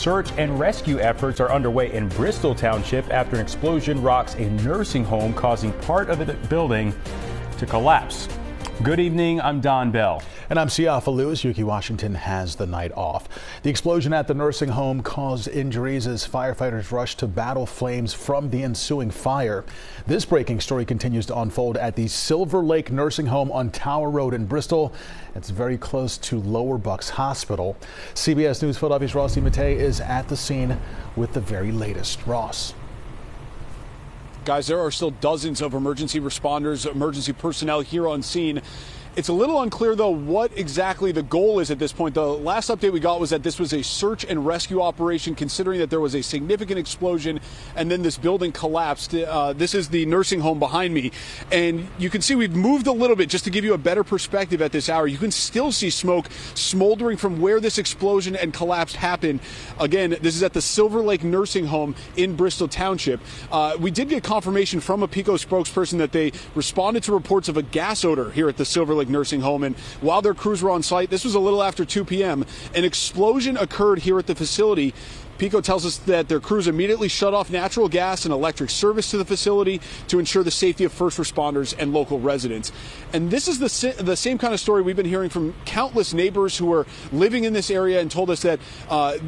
Search and rescue efforts are underway in Bristol Township after an explosion rocks a nursing home, causing part of the building to collapse. Good evening, I'm Don Bell. And I'm Siafa Lewis. Yuki Washington has the night off. The explosion at the nursing home caused injuries as firefighters rushed to battle flames from the ensuing fire. This breaking story continues to unfold at the Silver Lake Nursing Home on Tower Road in Bristol. It's very close to Lower Bucks Hospital. CBS News Philadelphia's Ross Matei is at the scene with the very latest. Ross. Guys, there are still dozens of emergency responders, emergency personnel here on scene. It's a little unclear, though, what exactly the goal is at this point. The last update we got was that this was a search and rescue operation, considering that there was a significant explosion and then this building collapsed. This is the nursing home behind me. And you can see we've moved a little bit just to give you a better perspective at this hour. You can still see smoke smoldering from where this explosion and collapse happened. Again, this is at the Silver Lake Nursing Home in Bristol Township. We did get confirmation from a PECO spokesperson that they responded to reports of a gas odor here at the Silver Lake Nursing Home, and while their crews were on site, this was a little after 2 p.m. An explosion occurred here at the facility. PECO tells us that their crews immediately shut off natural gas and electric service to the facility to ensure the safety of first responders and local residents. And this is the same kind of story we've been hearing from countless neighbors who are living in this area and told us that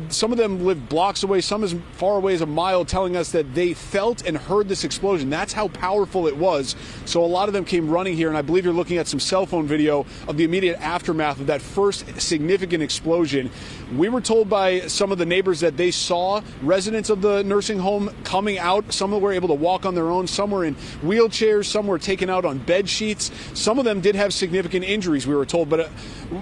some of them live blocks away, some as far away as a mile, telling us that they felt and heard this explosion. That's how powerful it was. So a lot of them came running here, and I believe you're looking at some cell phone video of the immediate aftermath of that first significant explosion. We were told by some of the neighbors that they saw residents of the nursing home coming out. Some were able to walk on their own. Some were in wheelchairs. Some were taken out on bed sheets. Some of them did have significant injuries, we were told, but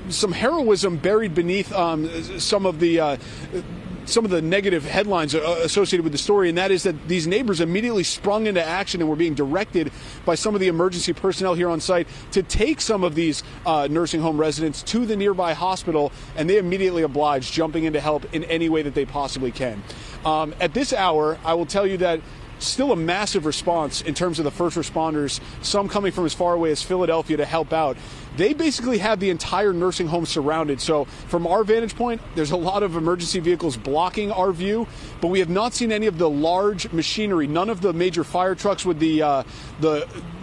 some heroism buried beneath some of the negative headlines associated with the story, and that is that these neighbors immediately sprung into action and were being directed by some of the emergency personnel here on site to take some of these nursing home residents to the nearby hospital, and they immediately obliged, jumping in to help in any way that they possibly can. At this hour, I will tell you that still a massive response in terms of the first responders, some coming from as far away as Philadelphia to help out. They basically have the entire nursing home surrounded. So from our vantage point, there's a lot of emergency vehicles blocking our view, but we have not seen any of the large machinery, none of the major fire trucks with the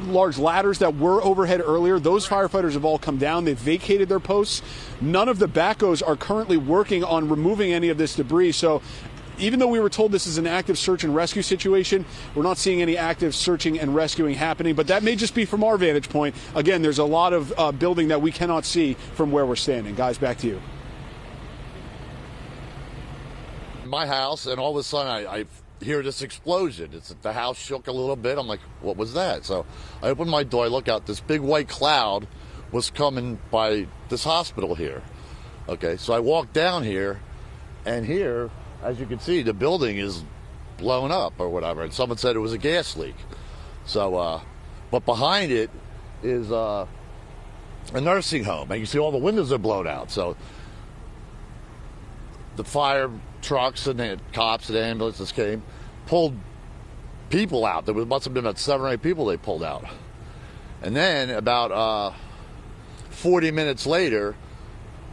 large ladders that were overhead earlier. Those firefighters have all come down. They've vacated their posts. None of the backhoes are currently working on removing any of this debris. So even though we were told this is an active search and rescue situation, we're not seeing any active searching and rescuing happening, but that may just be from our vantage point. Again, there's a lot of building that we cannot see from where we're standing. Guys, back to you. My house, and all of a sudden I hear this explosion. The house shook a little bit. I'm like, what was that? So I opened my door, I look out, this big white cloud was coming by this hospital here. Okay, so I walked down here, and here, as you can see, the building is blown up or whatever, and someone said it was a gas leak. So, but behind it is a nursing home, and you see all the windows are blown out. So the fire trucks and the cops and the ambulances came, pulled people out. There must have been about 7 or 8 people they pulled out. And then about 40 minutes later,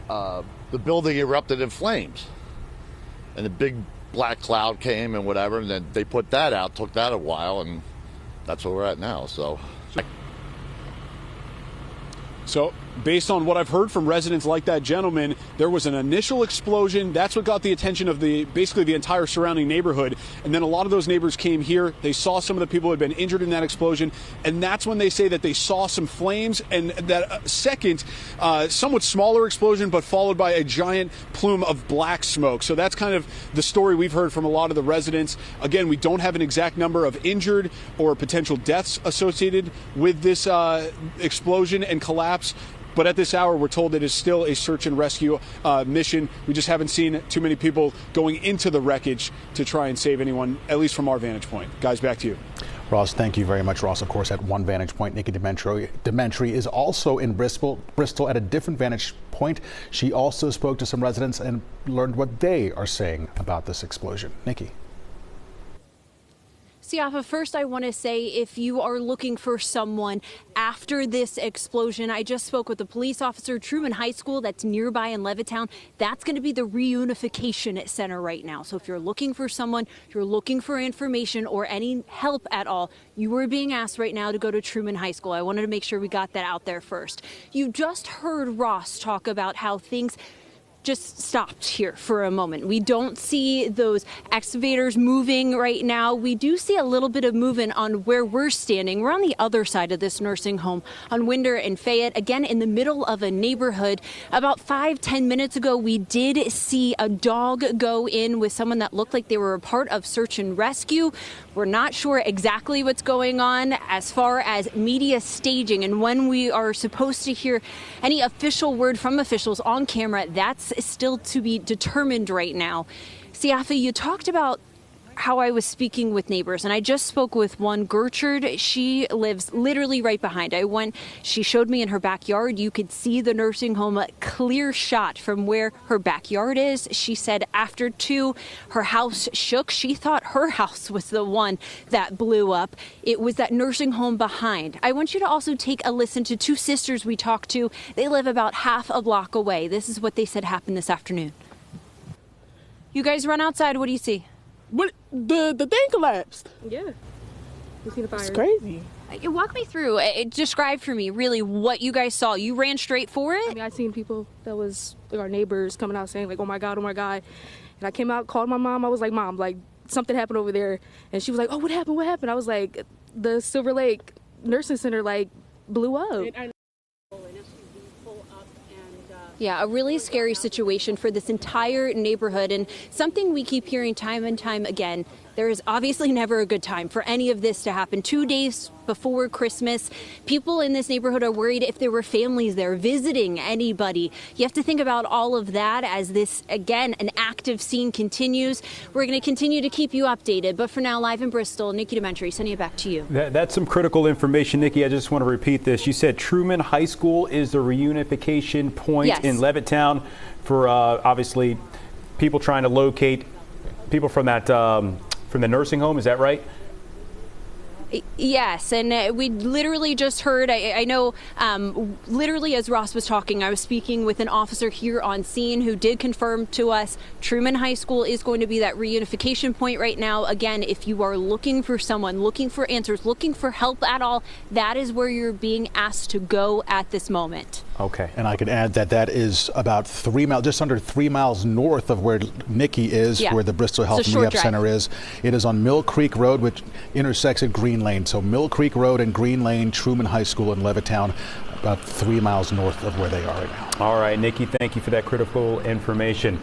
the building erupted in flames. And the big black cloud came and whatever, and then they put that out, took that a while, and that's where we're at now. So based on what I've heard from residents like that gentleman, there was an initial explosion. That's what got the attention of basically the entire surrounding neighborhood. And then a lot of those neighbors came here. They saw some of the people who had been injured in that explosion. And that's when they say that they saw some flames, and that second, somewhat smaller explosion, but followed by a giant plume of black smoke. So that's kind of the story we've heard from a lot of the residents. Again, we don't have an exact number of injured or potential deaths associated with this explosion and collapse. But at this hour, we're told it is still a search and rescue mission. We just haven't seen too many people going into the wreckage to try and save anyone, at least from our vantage point. Guys, back to you. Ross, thank you very much. Ross, of course, at one vantage point. Nikki Dementri is also in Bristol at a different vantage point. She also spoke to some residents and learned what they are saying about this explosion. Nikki. Siafa, first I want to say if you are looking for someone after this explosion, I just spoke with a police officer, Truman High School, that's nearby in Levittown. That's going to be the reunification center right now. So if you're looking for someone, you're looking for information or any help at all, you are being asked right now to go to Truman High School. I wanted to make sure we got that out there first. You just heard Ross talk about how things just stopped here for a moment. We don't see those excavators moving right now. We do see a little bit of movement on where we're standing. We're on the other side of this nursing home on Winder and Fayette, again in the middle of a neighborhood. About 5-10 minutes ago, we did see a dog go in with someone that looked like they were a part of search and rescue. We're not sure exactly what's going on as far as media staging and when we are supposed to hear any official word from officials on camera. That's still to be determined right now. Siafa, you talked about how I was speaking with neighbors, and I just spoke with one, Gertrude. She lives literally right behind. She showed me in her backyard. You could see the nursing home, a clear shot from where her backyard is. She said after 2, her house shook. She thought her house was the one that blew up. It was that nursing home behind. I want you to also take a listen to 2 sisters we talked to. They live about half a block away. This is what they said happened this afternoon. You guys run outside. What do you see? But the thing collapsed. Yeah. You see the fire. It's crazy. Walk me through. Describe for me really what you guys saw. You ran straight for it? I mean, I seen people that was like our neighbors coming out saying like, oh my God. And I came out, called my mom. I was like, Mom, like something happened over there. And she was like, oh, what happened? I was like, the Silver Lake Nursing Center like blew up. Yeah, a really scary situation for this entire neighborhood, and something we keep hearing time and time again. There is obviously never a good time for any of this to happen. 2 days before Christmas, people in this neighborhood are worried if there were families there visiting anybody. You have to think about all of that as this, again, an active scene continues. We're going to continue to keep you updated. But for now, live in Bristol, Nikki Dementry, sending it back to you. That's some critical information, Nikki. I just want to repeat this. You said Truman High School is the reunification point in Levittown for obviously people trying to locate people from that from the nursing home. Is that right? Yes, and we literally just heard, I know, literally as Ross was talking, I was speaking with an officer here on scene who did confirm to us Truman High School is going to be that reunification point right now. Again, if you are looking for someone, looking for answers, looking for help at all, that is where you're being asked to go at this moment. Okay. And I could add that that is about 3 miles, just under 3 miles north of where Nikki is, where the Bristol Health and Rehab Center is. It is on Mill Creek Road, which intersects at Green Lane. So Mill Creek Road and Green Lane, Truman High School in Levittown, about 3 miles north of where they are right now. All right, Nikki, thank you for that critical information.